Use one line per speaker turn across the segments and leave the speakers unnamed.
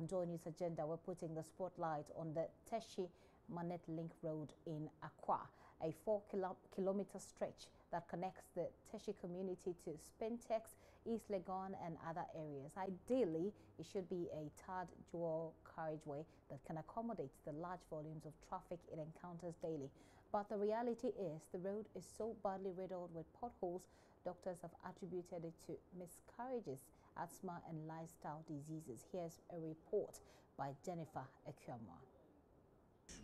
on JoyNews agenda, we're putting the spotlight on the Teshi-Manette Link Road in Accra, a 4-kilometer stretch that connects the Teshi community to Spintex, East Legon and other areas. Ideally, it should be a tarred dual carriageway that can accommodate the large volumes of traffic it encounters daily. But the reality is the road is so badly riddled with potholes, doctors have attributed it to miscarriages, asthma and lifestyle diseases. Here's a report by Jennifer Ekwamwa.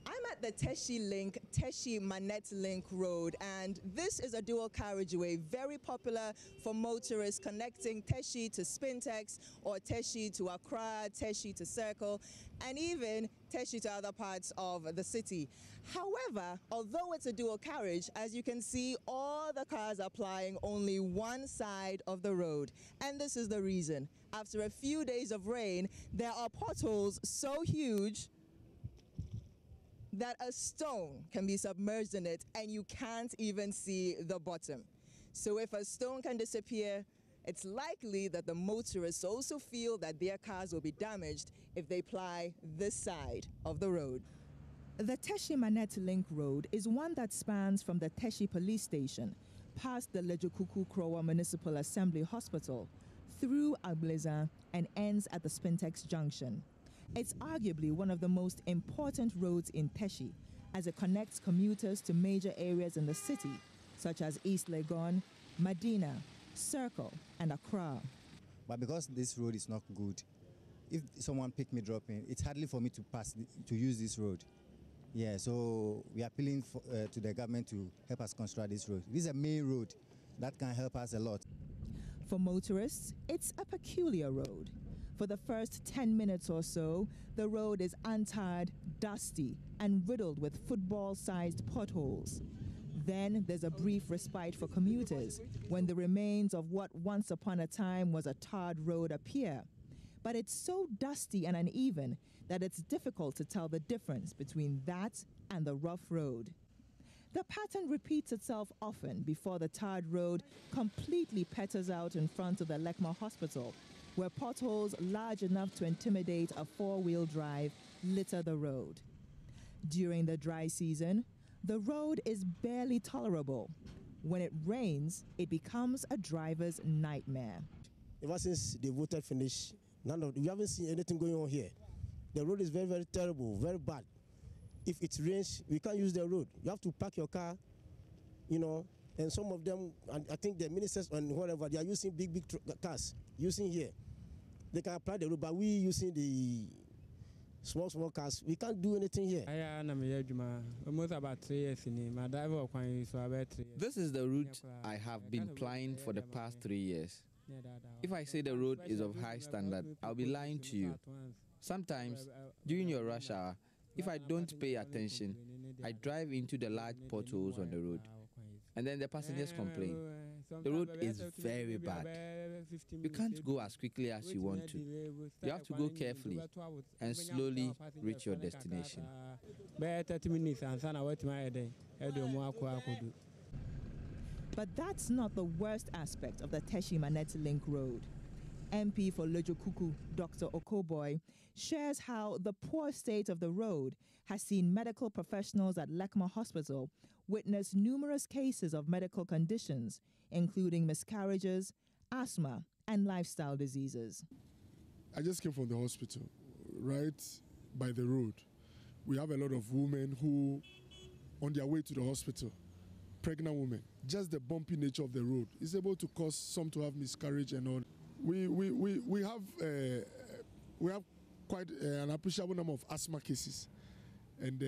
I'm at the Teshi-Manette Link Road, and this is a dual carriageway very popular for motorists connecting Teshi to Spintex or Teshi to Accra, Teshi to Circle, and even Teshi to other parts of the city. However, although it's a dual carriage, as you can see, all the cars are plying only one side of the road. And this is the reason. After a few days of rain, there are potholes so huge that a stone can be submerged in it and you can't even see the bottom. So if a stone can disappear, it's likely that the motorists also feel that their cars will be damaged if they ply this side of the road. The Teshi-Manette Link Road is one that spans from the Teshi police station, past the Lejokuku-Krowa Municipal Assembly Hospital, through Agbeza and ends at the Spintex Junction. It's arguably one of the most important roads in Teshi, as it connects commuters to major areas in the city, such as East Legon, Medina, Circle, and Accra.
But because this road is not good, if someone pick me, drop me, it's hardly for me to to use this road. Yeah, so we are appealing to the government to help us construct this road. This is a main road that can help us a lot.
For motorists, it's a peculiar road. For the first 10 minutes or so, the road is untarred, dusty, and riddled with football-sized potholes. Then there's a brief respite for commuters when the remains of what once upon a time was a tarred road appear. But it's so dusty and uneven that it's difficult to tell the difference between that and the rough road. The pattern repeats itself often before the tarred road completely peters out in front of the Lekma Hospital, where potholes large enough to intimidate a four-wheel drive litter the road. During the dry season, the road is barely tolerable. When it rains, it becomes a driver's nightmare.
Ever since the voter finished, we haven't seen anything going on here. The road is very, very terrible, very bad. If it rains, we can't use the road. You have to park your car, and some of them, I think the ministers and whatever, they are using big cars, using here. They can apply the road, but we using the small cars. We can't do anything here.
Almost about 3 years.
This is the route I have been plying for the past 3 years. If I say the road is of high standard, I'll be lying to you. Sometimes, during your rush hour, if I don't pay attention, I drive into the large potholes on the road. And then the passengers complain. The road is very bad. You can't go as quickly as you want to. You have to go carefully and slowly reach your destination.
But that's not the worst aspect of the Teshi-Manette Link Road. MP for Lejokuku, Dr. Okoboy, shares how the poor state of the road has seen medical professionals at Lekma Hospital witness numerous cases of medical conditions, including miscarriages, asthma, and lifestyle diseases.
I just came from the hospital, right by the road. We have a lot of women who, on their way to the hospital, pregnant women, just the bumpy nature of the road is able to cause some to have miscarriage and all. We have quite an appreciable number of asthma cases, and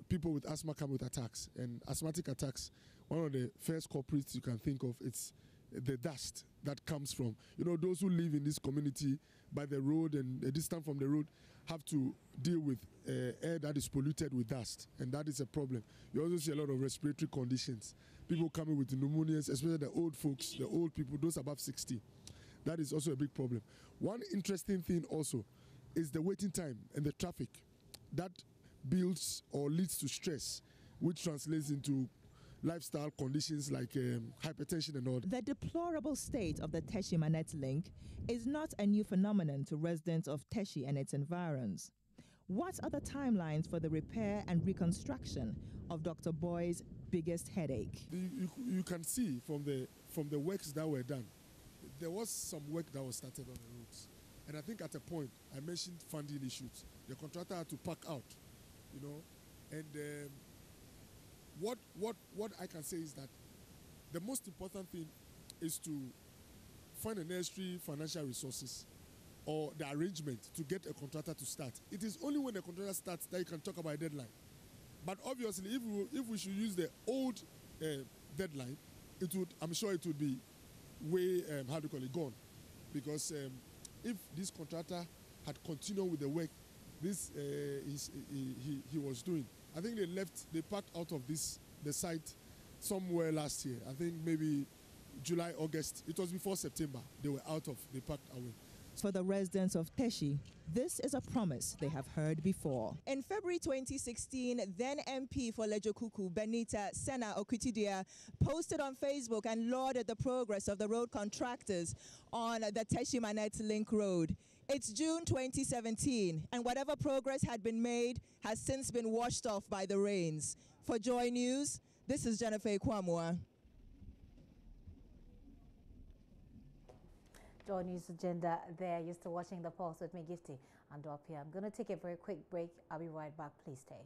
people with asthma come with attacks. And asthmatic attacks, one of the first culprits you can think of, it's the dust that comes from, those who live in this community by the road and a distance from the road have to deal with air that is polluted with dust, and that is a problem. You also see a lot of respiratory conditions, people coming with pneumonias, especially the old folks, the old people, those above 60. That is also a big problem. One interesting thing also is the waiting time and the traffic that builds or leads to stress, which translates into lifestyle conditions like hypertension and all.
The deplorable state of the Teshi-Manette link is not a new phenomenon to residents of Teshi and its environs. What are the timelines for the repair and reconstruction of Dr. Boy's biggest headache?
You can see from the works that were done, there was some work that was started on the roads. And I think at a point, I mentioned funding issues. The contractor had to pack out, you know. And what I can say is that the most important thing is to find a necessary financial resources or the arrangement to get a contractor to start. It is only when the contractor starts that you can talk about a deadline. But obviously, if we should use the old deadline, I'm sure it would be way, gone. Because if this contractor had continued with the work he was doing, I think they packed out of the site somewhere last year. I think maybe July, August. It was before September. They packed away.
For the residents of Teshi, this is a promise they have heard before. In February 2016, then MP for Lejokuku, Benita Sena Okutidia, posted on Facebook and lauded the progress of the road contractors on the Teshi-Manette Link Road. It's June 2017, and whatever progress had been made has since been washed off by the rains. For Joy News, this is Jennifer Kwamwa.
Joy News agenda there. You're still watching The Pulse with me, Gifty and Dopia. I'm going to take a very quick break. I'll be right back. Please stay.